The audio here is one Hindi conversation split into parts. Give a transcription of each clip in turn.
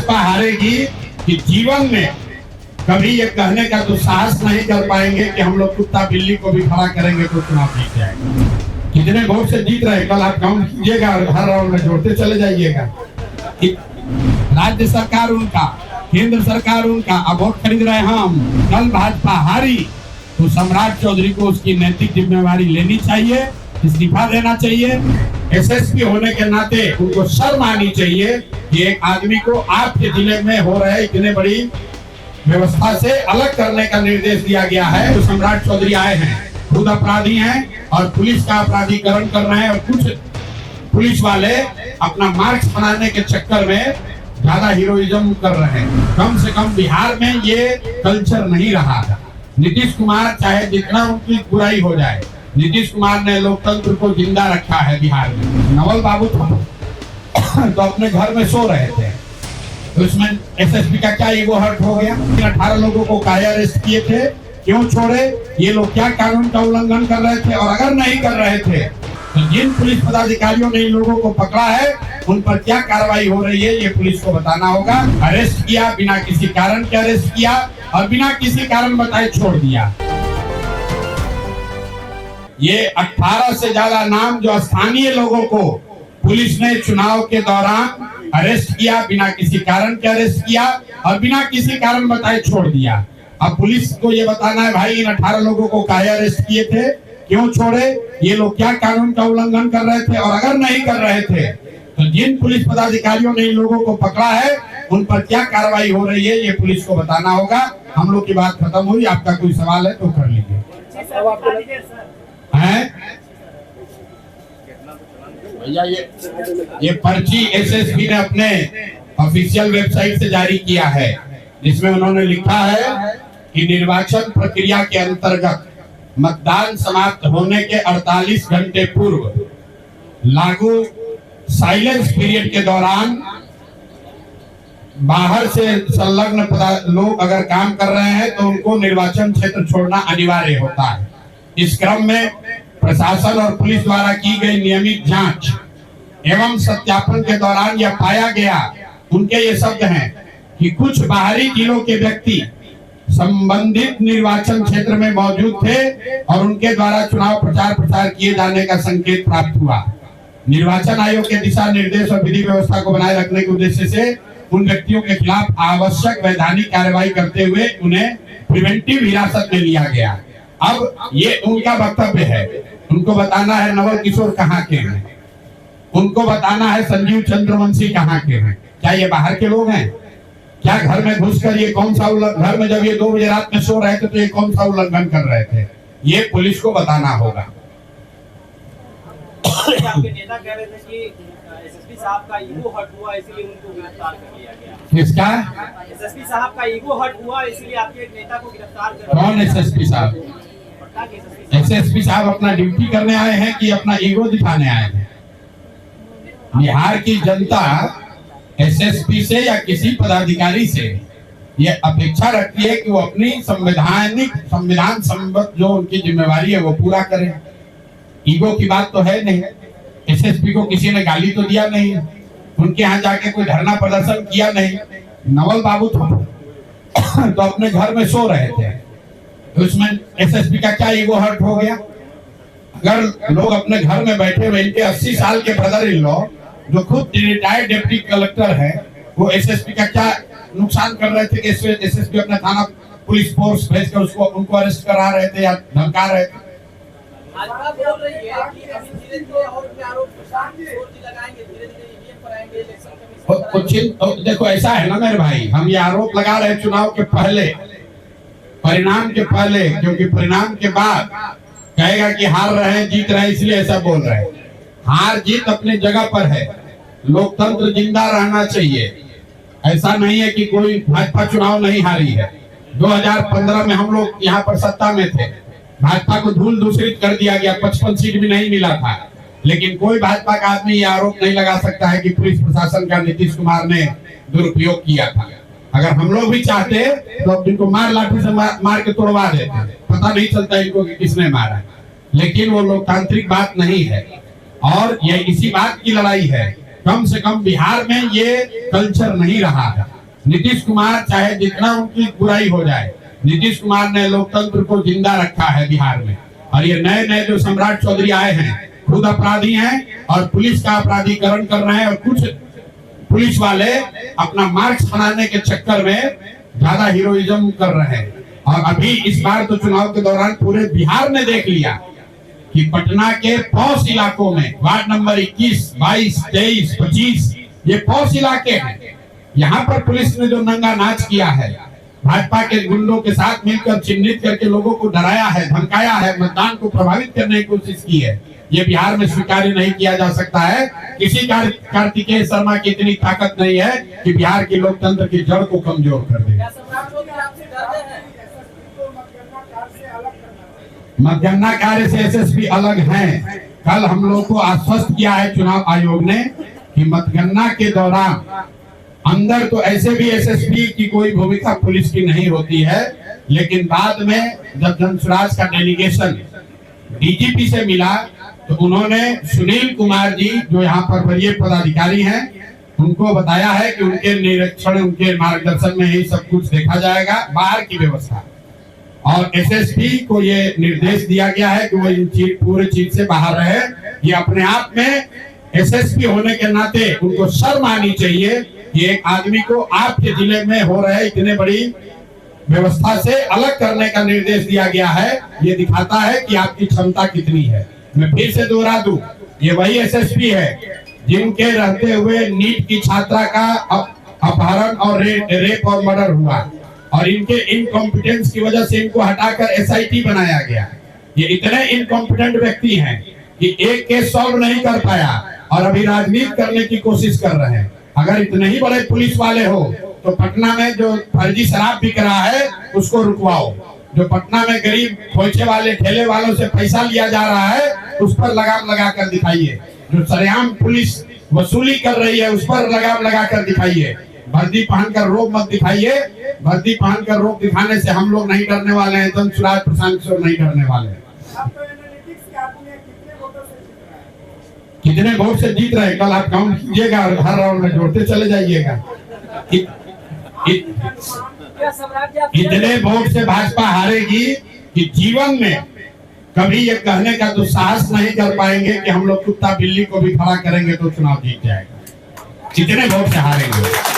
भाजपा हारेगी कि जीवन में कभी ये कहने का दुस्साहस नहीं कर पाएंगे कि हम लोग कुत्ता बिल्ली को भी खड़ा करेंगे तो चुनाव जीत जाएगा। कितने वोट से जीत रहे कल आप काउंट कीजिएगा और हर राउंड में जोड़ते चले जाइएगा। राज्य सरकार उनका, केंद्र सरकार उनका, अब वोट खरीद रहे हम। कल भाजपा हारी तो सम्राट चौधरी को उसकी नैतिक जिम्मेवारी लेनी चाहिए, इस्तीफा देना चाहिए। एसएसपी होने के नाते उनको शर्म आनी चाहिए कि एक आदमी को आपके जिले में हो रहे इतने बड़ी व्यवस्था से अलग करने का निर्देश दिया गया है। तो सम्राट चौधरी आए हैं, खुद अपराधी हैं और पुलिस का अपराधीकरण कर रहे हैं और कुछ पुलिस वाले अपना मार्क्स बनाने के चक्कर में ज्यादा हीरोइज्म कर रहे हैं। कम से कम बिहार में ये कल्चर नहीं रहा। नीतीश कुमार चाहे जितना उनकी बुराई हो जाए, नीतीश कुमार ने लोकतंत्र को जिंदा रखा है बिहार में। नवल बाबू तो अपने घर में सो रहे थे, तो इसमें एसएसपी का क्या ईगो हर्ट हो गया? 18 लोगों को काहे अरेस्ट किए थे, क्यों छोड़े? ये लोग क्या कानून का उल्लंघन कर रहे थे? और अगर नहीं कर रहे थे तो जिन पुलिस पदाधिकारियों ने इन लोगों को पकड़ा है उन पर क्या कार्रवाई हो रही है ये पुलिस को बताना होगा। अरेस्ट किया, बिना किसी कारण के अरेस्ट किया और बिना किसी कारण बताए छोड़ दिया। ये 18 से ज्यादा नाम जो स्थानीय लोगों को पुलिस ने चुनाव के दौरान अरेस्ट किया, बिना किसी कारण के अरेस्ट किया और बिना किसी कारण बताए छोड़ दिया। अब पुलिस को ये बताना है भाई इन 18 लोगों को काहे अरेस्ट किए थे, क्यों छोड़े? ये लोग क्या कानून का उल्लंघन कर रहे थे? और अगर नहीं कर रहे थे तो जिन पुलिस पदाधिकारियों ने इन लोगों को पकड़ा है उन पर क्या कार्रवाई हो रही है ये पुलिस को बताना होगा। हम लोग की बात खत्म हुई। आपका कोई सवाल है तो कर लीजिए। भैया ये पर्ची एसएसपी ने अपने ऑफिशियल वेबसाइट से जारी किया है, जिसमें उन्होंने लिखा है कि निर्वाचन प्रक्रिया के अंतर्गत मतदान समाप्त होने के 48 घंटे पूर्व लागू साइलेंस पीरियड के दौरान बाहर से संलग्न लोग अगर काम कर रहे हैं तो उनको निर्वाचन क्षेत्र छोड़ना अनिवार्य होता है। इस क्रम में प्रशासन और पुलिस द्वारा की गई नियमित जांच एवं सत्यापन के दौरान यह पाया गया, उनके ये शब्द हैं कि कुछ बाहरी जिलों के व्यक्ति संबंधित निर्वाचन क्षेत्र में मौजूद थे और उनके द्वारा चुनाव प्रचार प्रसार किए जाने का संकेत प्राप्त हुआ। निर्वाचन आयोग के दिशा निर्देश और विधि व्यवस्था को बनाए रखने के उद्देश्य से उन व्यक्तियों के खिलाफ आवश्यक वैधानिक कार्रवाई करते हुए उन्हें प्रिवेंटिव हिरासत में लिया गया। अब ये उनका वक्तव्य है, उनको बताना है नवल किशोर कहाँ के हैं, उनको बताना है संजीव चंद्रवंशी कहाँ के हैं। क्या ये बाहर के लोग हैं? क्या घर में घुसकर ये कौन सा घर में जब ये 2 बजे रात में सो रहे थे तो ये कौन सा उल्लंघन कर रहे थे? ये पुलिस को बताना होगा। आपके नेता कह रहे थे कि एसएसपी साहब का ईगो हर्ट हुआ इसलिए उनको गिरफ्तार कर लिया गया। किसका? एसएसपी साहब का ईगो हर्ट हुआ इसलिए आपके नेता को गिरफ्तार कर लिया। कौन एसएसपी साहब? एसएसपी साहब अपना ड्यूटी करने आए हैं कि अपना ईगो दिखाने आए हैं? बिहार की जनता एसएसपी से या किसी पदाधिकारी से ये अपेक्षा रखती है कि वो अपनी संविधान संबद्ध जो उनकी जिम्मेवारी है वो पूरा करें। ईगो की बात तो है नहीं। एसएसपी को किसी ने गाली तो दिया नहीं, उनके यहाँ जाके कोई धरना प्रदर्शन किया नहीं। नवल बाबू तो अपने घर में सो रहे थे, तो उसमें एसएसपी का क्या ईगो हर्ट हो गया? अगर लोग अपने घर में बैठे हुए इनके 80 साल के ब्रदर इन लॉ जो खुद रिटायर्ड डिप्टी कलेक्टर है वो एसएसपी का क्या नुकसान कर रहे थे कि एसएसपी अपना थाना पुलिस फोर्स भेज कर उनको अरेस्ट करा रहे थे या धमका रहे थे? देखो ऐसा है ना मेरे भाई, हम ये आरोप लगा रहे चुनाव के पहले, परिणाम के पहले, क्योंकि परिणाम के बाद कहेगा कि हार रहे हैं जीत रहे हैं इसलिए ऐसा बोल रहे हैं। हार जीत अपनी जगह पर है, लोकतंत्र जिंदा रहना चाहिए। ऐसा नहीं है कि कोई भाजपा चुनाव नहीं हारी है। 2015 में हम लोग यहाँ पर सत्ता में थे, भाजपा को धूल दूसरित कर दिया गया, 55 सीट भी नहीं मिला था। लेकिन कोई भाजपा का आदमी ये आरोप नहीं लगा सकता है कि पुलिस प्रशासन का नीतीश कुमार ने दुरुपयोग किया था। अगर हम लोग भी चाहते तो इनको मार लाठी से मार के तोड़वा देते, पता नहीं चलता इनको कि किसने मारा। लेकिन वो लोकतांत्रिक बात नहीं है और ये इसी बात की लड़ाई है कम से कम बिहार में ये कल्चर नहीं रहा है। नीतीश कुमार चाहे जितना उनकी बुराई हो जाए, नीतीश कुमार ने लोकतंत्र को जिंदा रखा है बिहार में। और ये नए नए जो सम्राट चौधरी आए हैं खुद अपराधी हैं और पुलिस का अपराधीकरण कर रहे हैं, और कुछ पुलिस वाले अपना मार्क्स बनाने के चक्कर में ज्यादा हीरोइज्म कर रहे हैं। और अभी इस बार तो चुनाव के दौरान पूरे बिहार ने देख लिया कि पटना के पॉश इलाकों में वार्ड नंबर 21, 22, 23, 25 ये पॉश इलाके हैं। यहाँ पर पुलिस ने जो नंगा नाच किया है, भाजपा के गुंडों के साथ मिलकर चिन्हित करके लोगों को डराया है, धमकाया है, मतदान को प्रभावित करने की कोशिश की है, ये बिहार में स्वीकार्य नहीं किया जा सकता है। किसी कार्तिकेय शर्मा की इतनी ताकत नहीं है कि बिहार के लोकतंत्र की जड़ को कमजोर कर दे। मतगणना कार्य से एसएसपी अलग हैं। कल हम लोग को आश्वस्त किया है चुनाव आयोग ने कि मतगणना के दौरान अंदर तो ऐसे भी एसएसपी की कोई भूमिका पुलिस की नहीं होती है, लेकिन बाद में जब जनसुराज का डेलीगेशन डीजीपी से मिला तो उन्होंने सुनील कुमार जी जो यहाँ पर वरीय पदाधिकारी हैं उनको बताया है कि उनके निरीक्षण, उनके मार्गदर्शन में ही सब कुछ देखा जाएगा, बाहर की व्यवस्था। और एसएसपी को ये निर्देश दिया गया है कि वो इन पूरे चीज से बाहर रहे। ये अपने आप में एसएसपी होने के नाते उनको शर्म आनी चाहिए कि एक आदमी को आपके जिले में हो रहे इतने बड़ी व्यवस्था से अलग करने का निर्देश दिया गया है। ये दिखाता है कि आपकी क्षमता कितनी है। मैं फिर से दोहरा दूं, ये वही एसएसपी है जिनके रहते हुए नीट की छात्रा का अपहरण और रेप और मर्डर हुआ, और इनके इनकॉम्पिटेंस की वजह से इनको हटाकर एसआईटी बनाया गया। ये इतने इनकॉम्पिटेंट व्यक्ति हैं कि एक केस सॉल्व नहीं कर पाया और अभी राजनीति करने की कोशिश कर रहे हैं। अगर इतने ही बड़े पुलिस वाले हो तो पटना में जो फर्जी शराब बिक रहा है उसको रुकवाओ। जो पटना में गरीब खोचे वाले ठेले वालों से पैसा लिया जा रहा है उस पर लगाम लगा कर दिखाइए। जो सरेआम पुलिस वसूली कर रही है उस पर लगाम लगा कर दिखाइए। वर्दी पहनकर रोब मत दिखाइए। वर्दी पहनकर रोब दिखाने से हम लोग नहीं डरने वाले हैं, जनसुराज प्रशांत किशोर नहीं डरने वाले हैं। कितने वोट से जीत रहे कल आप काउंट कीजिएगा और हर राउंड में जोड़ते चले जाइएगा। इतने वोट से भाजपा हारेगी कि जीवन में कभी ये कहने का दुस्साहस नहीं कर पाएंगे कि हम लोग कुत्ता बिल्ली को भी खड़ा करेंगे तो चुनाव जीत जाएगा। कितने वोट से हारेंगे।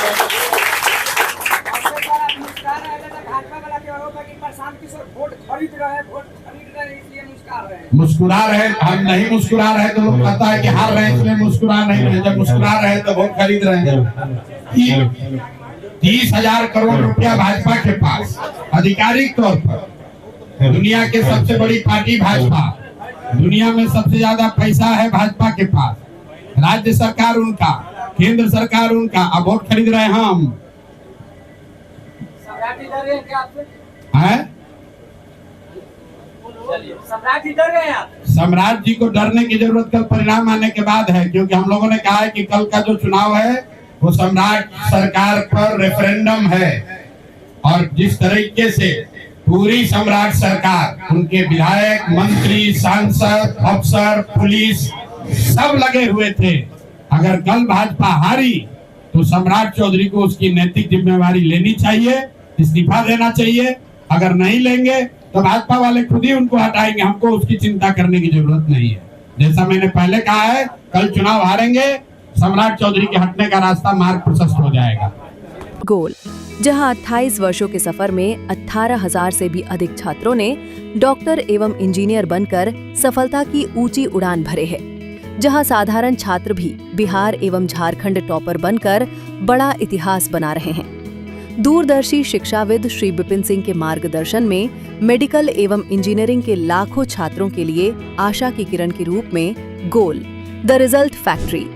मुस्कुरा रहे, हम नहीं मुस्कुरा रहे तो लोग कहता है कि हार रहे हैं इसलिए मुस्कुरा नहीं रहे। जब मुस्कुरा रहे तो वोट खरीद रहे हैं। 30,000 करोड़ रुपया भाजपा के पास आधिकारिक तौर पर। दुनिया के सबसे बड़ी पार्टी भाजपा, दुनिया में सबसे ज्यादा पैसा है भाजपा के पास। राज्य सरकार उनका, केंद्र सरकार उनका, अब वोट खरीद रहे हैं हम। सम्राट जी को डरने की जरूरत कल परिणाम आने के बाद है, क्योंकि हम लोगों ने कहा है कि कल का जो चुनाव है वो सम्राट सरकार पर रेफरेंडम है। और जिस तरीके से पूरी सम्राट सरकार, उनके विधायक, मंत्री, सांसद, अफसर, पुलिस सब लगे हुए थे, अगर कल भाजपा हारी तो सम्राट चौधरी को उसकी नैतिक जिम्मेवारी लेनी चाहिए, इस्तीफा देना चाहिए। अगर नहीं लेंगे तो भाजपा वाले खुद ही उनको हटाएंगे, हमको उसकी चिंता करने की जरूरत नहीं है। जैसा मैंने पहले कहा है, कल चुनाव हारेंगे, सम्राट चौधरी के हटने का रास्ता मार्ग प्रशस्त हो जाएगा। गोल, जहां 28 वर्षों के सफर में 18,000 से भी अधिक छात्रों ने डॉक्टर एवं इंजीनियर बनकर सफलता की ऊंची उड़ान भरे है, जहां साधारण छात्र भी बिहार एवं झारखंड टॉपर बनकर बड़ा इतिहास बना रहे हैं। दूरदर्शी शिक्षाविद श्री विपिन सिंह के मार्गदर्शन में मेडिकल एवं इंजीनियरिंग के लाखों छात्रों के लिए आशा की किरण के रूप में गोल, द रिजल्ट फैक्ट्री